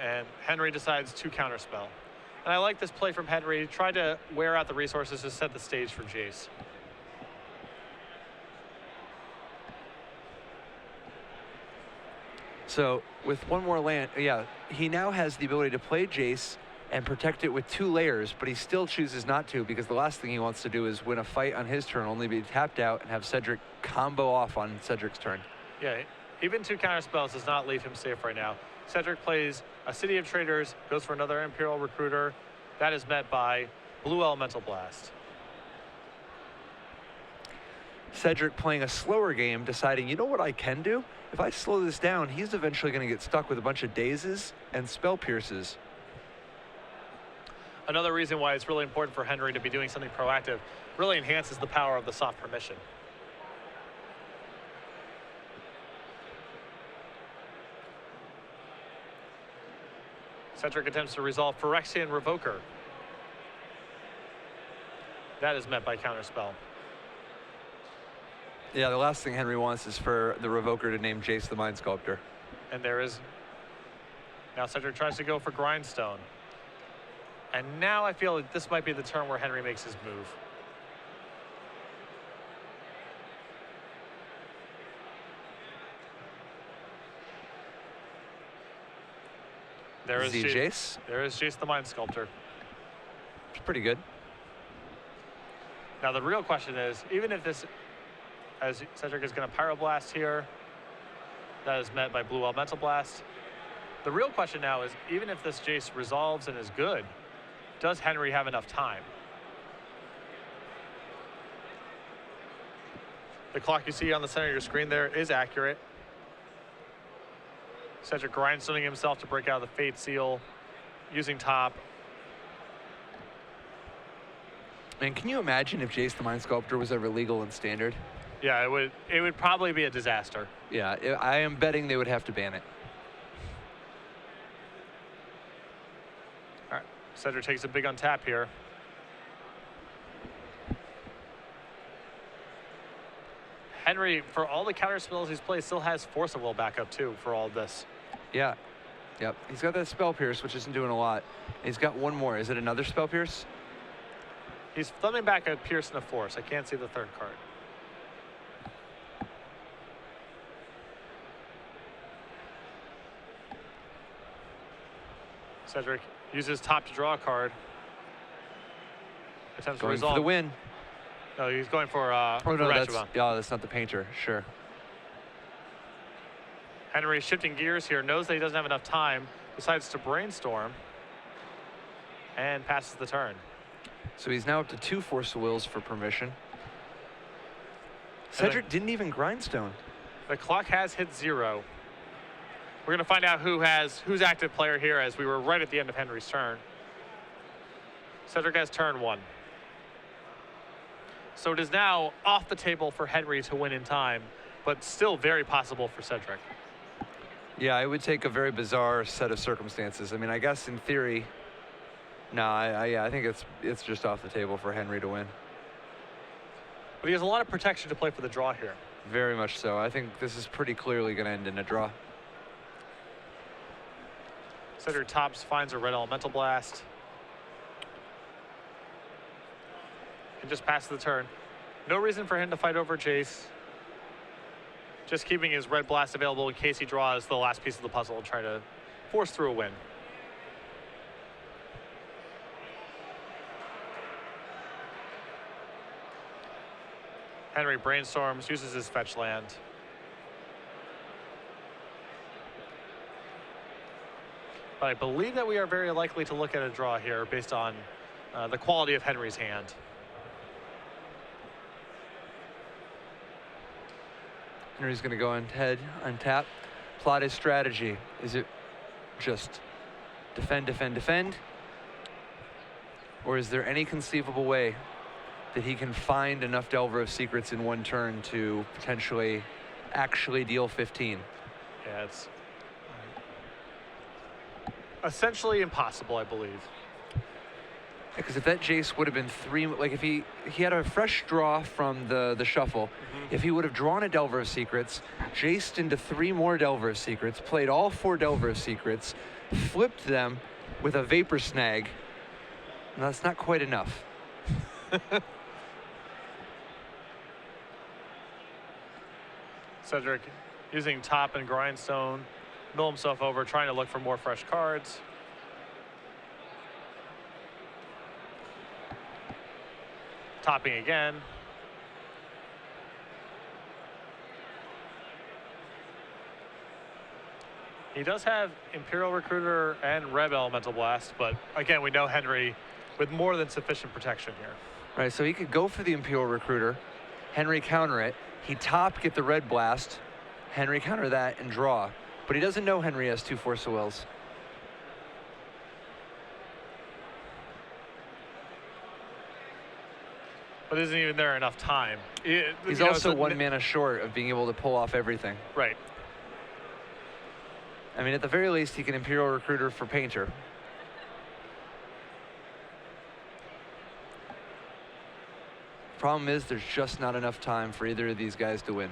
And Henry decides to counterspell. And I like this play from Henry. He tried to wear out the resources to set the stage for Jace. So with one more land, he now has the ability to play Jace and protect it with 2 layers, but he still chooses not to because the last thing he wants to do is win a fight on his turn, only be tapped out and have Cedric combo off on Cedric's turn. Yeah, even 2 counterspells does not leave him safe right now. Cedric plays a City of Traders, goes for another Imperial Recruiter. That is met by Blue Elemental Blast. Cedric playing a slower game, deciding, you know what I can do? If I slow this down, he's eventually going to get stuck with a bunch of dazes and spell pierces. Another reason why it's really important for Henry to be doing something proactive, really enhances the power of the soft permission. Cedric attempts to resolve Phyrexian Revoker. That is met by counterspell. Yeah, the last thing Henry wants is for the Revoker to name Jace the Mind Sculptor. And there is... Now Cedric tries to go for Grindstone. And now I feel like this might be the turn where Henry makes his move. There is Jace. There is Jace the Mind Sculptor. It's pretty good. Now the real question is, even if this, as Cedric is going to Pyroblast here, that is met by Blue Elemental Blast. The real question now is, even if this Jace resolves and is good, does Henry have enough time? The clock you see on the center of your screen there is accurate. Cedric grindstoning himself to break out of the Fate Seal, using top. Man, can you imagine if Jace the Mind Sculptor was ever legal in Standard? Yeah, it would probably be a disaster. Yeah, I am betting they would have to ban it. All right, Cedric takes a big untap here. Henry, for all the counter spells he's played, still has Force of Will backup too for all of this. Yeah. Yep. He's got that Spell Pierce, which isn't doing a lot. He's got one more. Is it another Spell Pierce? He's thumbing back at Pierce and a Force. I can't see the third card. Cedric uses top to draw a card. Attempts to Going resolve. for the win. No, he's going for Oh, no, Rashomon. that's not the painter. Sure. Henry shifting gears here, knows that he doesn't have enough time, decides to brainstorm, and passes the turn. So he's now up to 2 Force of Wills for permission. Cedric didn't even grindstone. The clock has hit 0. We're going to find out who's active player here, as we were right at the end of Henry's turn. Cedric has turn 1. So it is now off the table for Henry to win in time, but still very possible for Cedric. Yeah, it would take a very bizarre set of circumstances. I mean, I guess in theory, I think it's just off the table for Henry to win. But he has a lot of protection to play for the draw here. Very much so. I think this is pretty clearly going to end in a draw. Cedric tops, finds a red elemental blast. And just passes the turn. No reason for him to fight over Jace. Just keeping his red blast available in case he draws the last piece of the puzzle and try to force through a win. Henry brainstorms, uses his fetch land. But I believe that we are very likely to look at a draw here based on the quality of Henry's hand. Henry's going to go ahead, untap, plot his strategy. Is it just defend, defend, defend? Or is there any conceivable way that he can find enough Delver of Secrets in one turn to potentially actually deal 15? Yeah, it's essentially impossible, I believe. Because if that Jace would have been 3, like if he had a fresh draw from the shuffle, if he would have drawn a Delver of Secrets, Jaced into 3 more Delver of Secrets, played all 4 Delver of Secrets, flipped them with a Vapor Snag, no, that's not quite enough. Cedric using top and grindstone, mill himself over, trying to look for more fresh cards. Topping again. He does have Imperial Recruiter and Red Elemental Blast, but again, we know Henry with more than sufficient protection here. Right, so he could go for the Imperial Recruiter, Henry counter it, he top, get the Red Blast, Henry counter that, and draw. But he doesn't know Henry has 2 Force of Wills. But isn't even there enough time? He's also 1 mana short of being able to pull off everything. Right. I mean, at the very least, he can Imperial Recruiter for Painter. Problem is, there's just not enough time for either of these guys to win.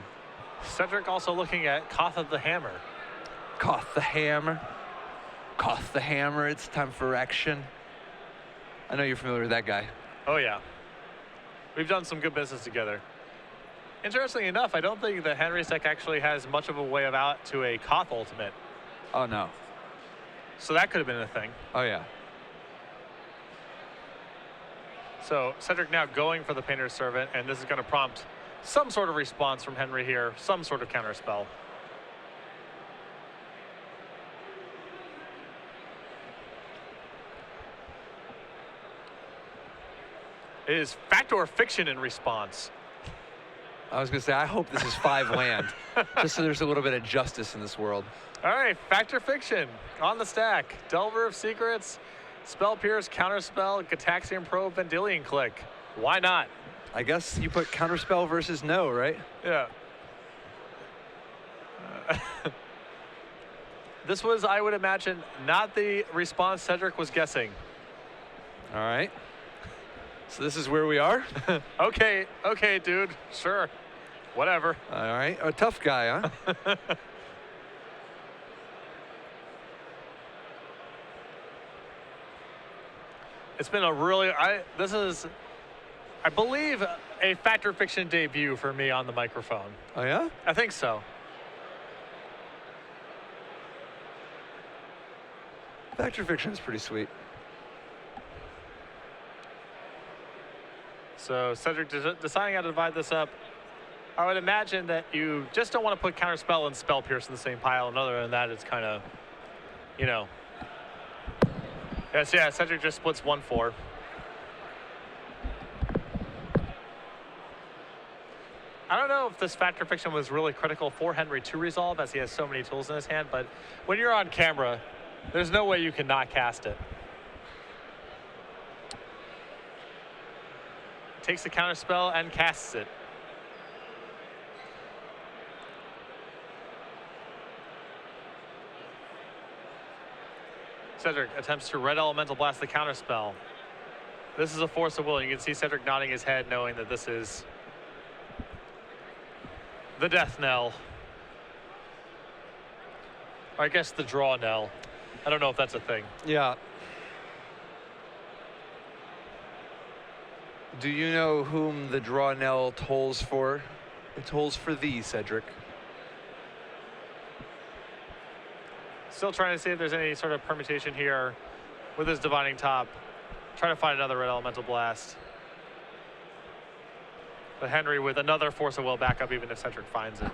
Cedric also looking at Koth of the Hammer. Koth the Hammer. Koth the Hammer, it's time for action. I know you're familiar with that guy. Oh, yeah. We've done some good business together. Interestingly enough, I don't think that Henry's deck actually has much of a way of out to a Koth Ultimate. Oh, no. So that could have been a thing. Oh, yeah. So Cedric now going for the Painter's Servant, and this is going to prompt some sort of response from Henry here, some sort of counter spell. It is Fact or Fiction in response. I was going to say, I hope this is 5 land, just so there's a little bit of justice in this world. All right, Fact or Fiction on the stack. Delver of Secrets, Spell Pierce, Counterspell, Gataxian Probe, Vendilion Click. Why not? I guess you put Counterspell versus no, right? Yeah. This was, I would imagine, not the response Cedric was guessing. All right. So this is where we are? Okay, dude, sure, whatever. All right, a tough guy, huh? It's been a really, this is, I believe, a Fact or Fiction debut for me on the microphone. Oh, yeah? I think so. Fact or Fiction is pretty sweet. So Cedric deciding how to divide this up. I would imagine that you just don't want to put Counterspell and Spell Pierce in the same pile, and other than that, it's kind of, you know. Yes, yeah, Cedric just splits 1-4. I don't know if this Fact or Fiction was really critical for Henry to resolve, as he has so many tools in his hand, but when you're on camera, there's no way you can not cast it. Takes the Counterspell and casts it. Cedric attempts to Red Elemental Blast the Counterspell. This is a Force of Will. You can see Cedric nodding his head, knowing that this is the death knell. Or I guess the draw knell. I don't know if that's a thing. Yeah. Do you know whom the draw knell tolls for? It tolls for thee, Cedric. Still trying to see if there's any sort of permutation here with his Divining Top. Trying to find another Red Elemental Blast. But Henry with another Force of Will backup, even if Cedric finds it.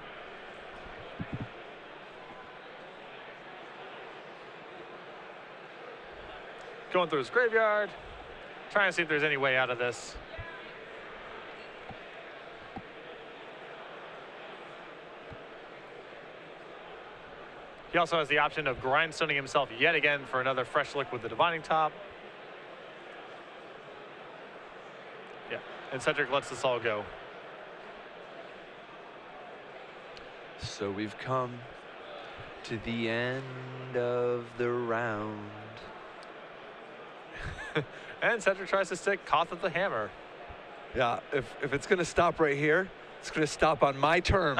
Going through his graveyard. Trying to see if there's any way out of this. He also has the option of grindstoning himself yet again for another fresh look with the Divining Top. Yeah, and Cedric lets this all go. So we've come to the end of the round. And Cedric tries to stick Koth of the Hammer. Yeah, if it's going to stop right here, it's going to stop on my terms.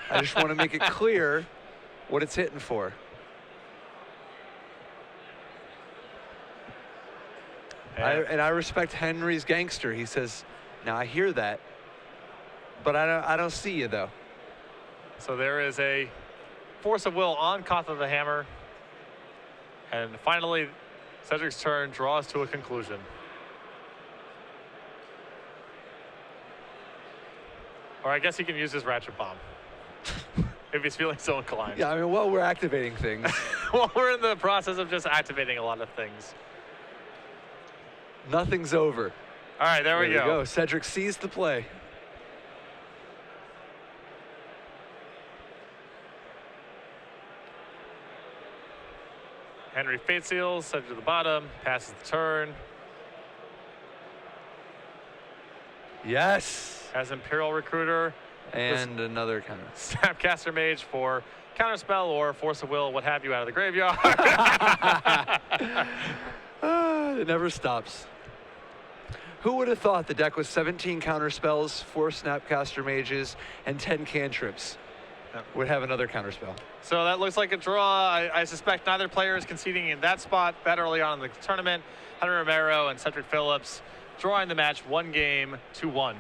I just want to make it clear what it's hitting for. And I respect Henry's gangster. He says, now I hear that, but I don't see you though. So there is a Force of Will on Koth of the Hammer. And finally, Cedric's turn draws to a conclusion. Or I guess he can use his Ratchet Bomb. If he's feeling so inclined. Yeah, I mean, well, we're activating things. Well, we're in the process of just activating a lot of things. Nothing's over. All right, there we go. Cedric sees the play. Henry Fate Seals, Cedric to the bottom, passes the turn. Yes. Has Imperial Recruiter. And another counter. Snapcaster Mage for Counterspell or Force of Will, what have you, out of the graveyard. It never stops. Who would have thought the deck was 17 counterspells, 4 Snapcaster Mages, and 10 cantrips would have another counterspell? So that looks like a draw. I suspect neither player is conceding in that spot that early on in the tournament. Henry Romero and Cedric Phillips drawing the match 1-1.